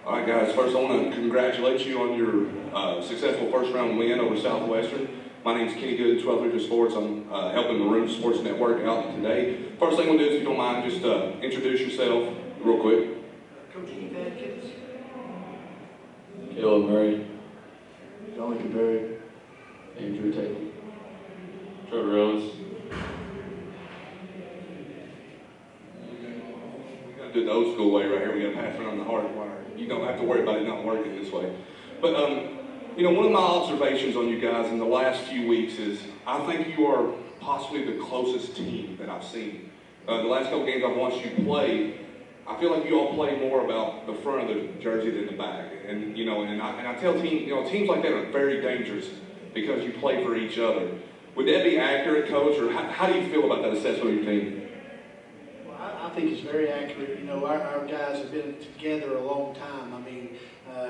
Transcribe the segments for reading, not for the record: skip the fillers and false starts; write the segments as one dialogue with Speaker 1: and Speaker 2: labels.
Speaker 1: All right, guys. First, I want to congratulate you on your successful first-round win over Southwestern. My name's Kenny Good, 1200 Sports. I'm helping Maroon Sports Network out today. First thing we'll do, if you don't mind, just introduce yourself real quick.
Speaker 2: Coach Keith Adkins.
Speaker 3: Caleb Murray.
Speaker 4: Jonathan Berry.
Speaker 3: Andrew Taylor.
Speaker 5: Trevor Rose.
Speaker 1: We're going to do it the old school way right here. We're going to pass around the hard wire. You don't have to worry about it not working this way. But, you know, one of my observations on you guys in the last few weeks is I think you are possibly the closest team that I've seen. The last couple games I've watched you play, I feel like you all play more about the front of the jersey than the back. And, you know, and I tell teams, you know, teams like that are very dangerous because you play for each other. Would that be accurate, Coach, or how do you feel about that assessment of your team?
Speaker 2: Well, I think it's very accurate. You know, our guys have been together a long time. I mean,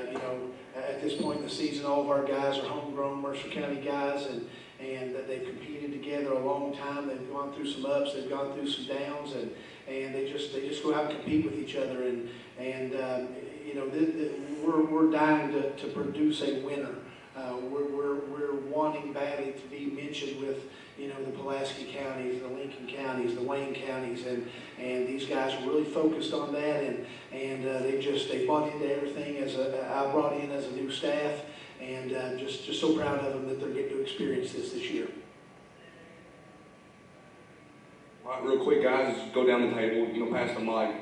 Speaker 2: you know, at this point in the season, all of our guys are homegrown Mercer County guys, and they've competed together a long time. They've gone through some ups, they've gone through some downs, and they just go out and compete with each other. And you know, we're dying to produce a winner. We're wanting badly to be mentioned with, you know, the Pulaski counties, the Lincoln counties, the Wayne counties, and these guys are really focused on that, and they bought into everything I brought in as a new staff, and just so proud of them that they're getting to experience this year.
Speaker 1: All right, real quick, guys, go down the table, you know, pass the mic.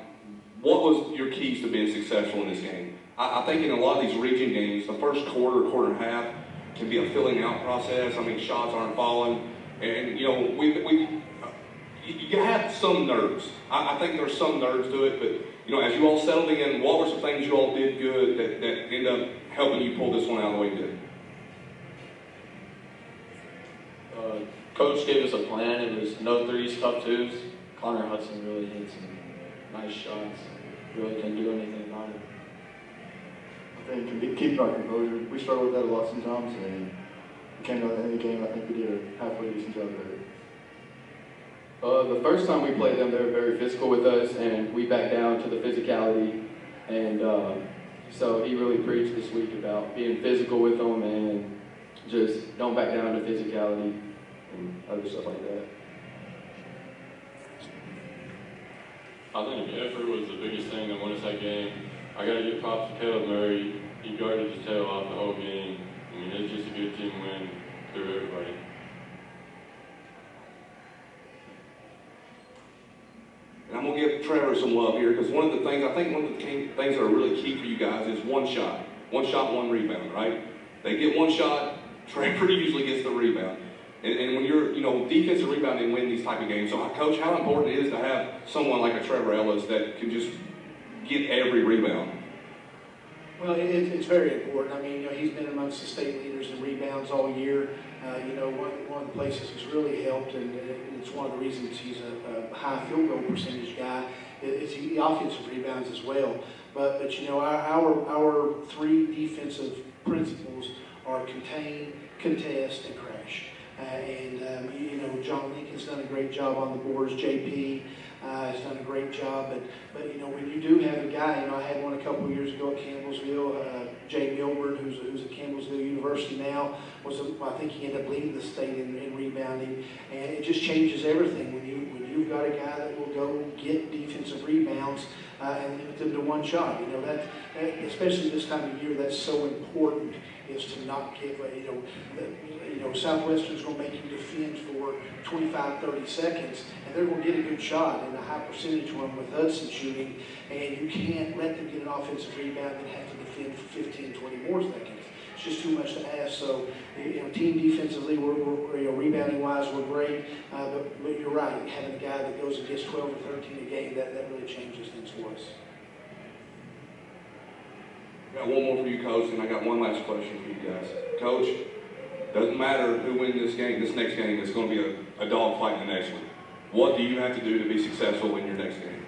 Speaker 1: What was your keys to being successful in this game? I think in a lot of these region games, the first quarter and a half can be a filling out process. I mean, shots aren't falling, and you know, you have some nerves. I think there's some nerves to it, but you know, as you all settled in, what were some things you all did good that ended up helping you pull this one out the way you did?
Speaker 3: Coach gave us a plan. It was no threes, tough twos. Connor Hudson really hit some nice shots. Really couldn't do anything about it.
Speaker 4: I think keeping our composure. We struggle with that a lot sometimes, and we came out at the end of the game. I think we did a halfway decent job there.
Speaker 6: The first time we played them, they were very physical with us, and we backed down to the physicality. And so he really preached this week about being physical with them and just don't back down to physicality and other stuff like that.
Speaker 5: I think effort was the biggest thing that won us that game. I got to give props to Caleb Murray. He guarded his tail off the whole game. I mean, it's just a good team win through everybody.
Speaker 1: And I'm going to give Trevor some love here, because one of the things that are really key for you guys is one shot, one rebound, right? They get one shot, Trevor usually gets the rebound. And when you're, you know, defensive rebounding win these type of games. So, Coach, how important it is to have someone like a Trevor Ellis that can just get every rebound?
Speaker 2: Well, it's very important. I mean, you know, he's been amongst the state leaders in rebounds all year. You know, one of the places he's really helped, and it's one of the reasons he's a high field goal percentage guy, is the offensive rebounds as well. But you know, our three defensive principles are contain, contest, and crash. You know, John Lincoln's done a great job on the boards. JP has done a great job, but you know, when you do have a guy, you know, I had one a couple of years ago at Campbellsville. Jay Milburn, who's at Campbellsville University now, I think he ended up leading the state in rebounding, and it just changes everything when you've got a guy that will go get defensive rebounds and limit them to one shot. You know, that especially this time of year, that's so important, is to not give, you know, Southwestern's going to make you defend for 25, 30 seconds, and they're going to get a good shot in a high percentage one with Hudson shooting, and you can't let them get an offensive rebound and have to defend for 15, 20 more seconds. It's just too much to ask. So, you know, team defensively, we're you know, rebounding wise, we're great, but you're right, having a guy that goes and gets 12 or 13 a game, that really changes things for us.
Speaker 1: I got one more for you, Coach, and I got one last question for you guys. Coach, doesn't matter who wins this game, this next game, it's going to be a dogfight in the next one. What do you have to do to be successful in your next game?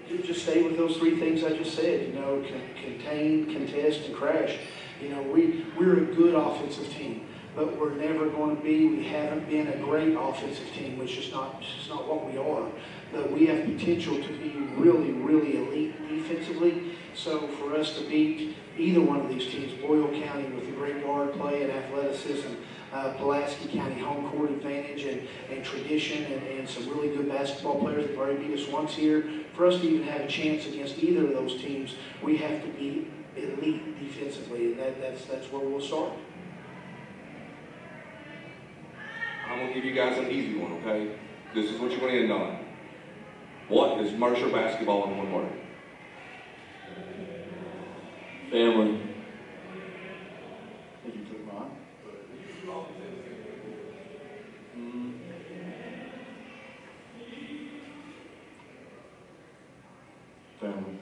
Speaker 2: You just stay with those three things I just said, you know, contain, contest, and crash. You know, we're a good offensive team, but we're never going to be, we haven't been a great offensive team, which is not what we are. But we have potential to be really, really elite defensively. So for us to beat either one of these teams, Boyle County with the great guard play and athleticism, Pulaski County home court advantage and tradition and some really good basketball players that have already beat us once here, for us to even have a chance against either of those teams, we have to be elite defensively, and that's where we'll start.
Speaker 1: I'm going to give you guys an easy one, okay? This is what you're going to end on. What is Mercer basketball in one word?
Speaker 3: Family.
Speaker 4: I think you took mine. Family.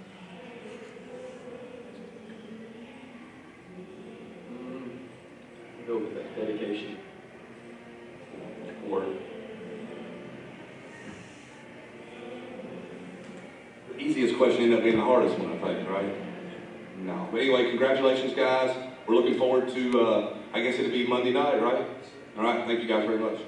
Speaker 6: Go with that, dedication.
Speaker 1: Word. The easiest question ended up being the hardest one, I think, right? No. But anyway, congratulations, guys. We're looking forward to, I guess it'll be Monday night, right? All right, thank you guys very much.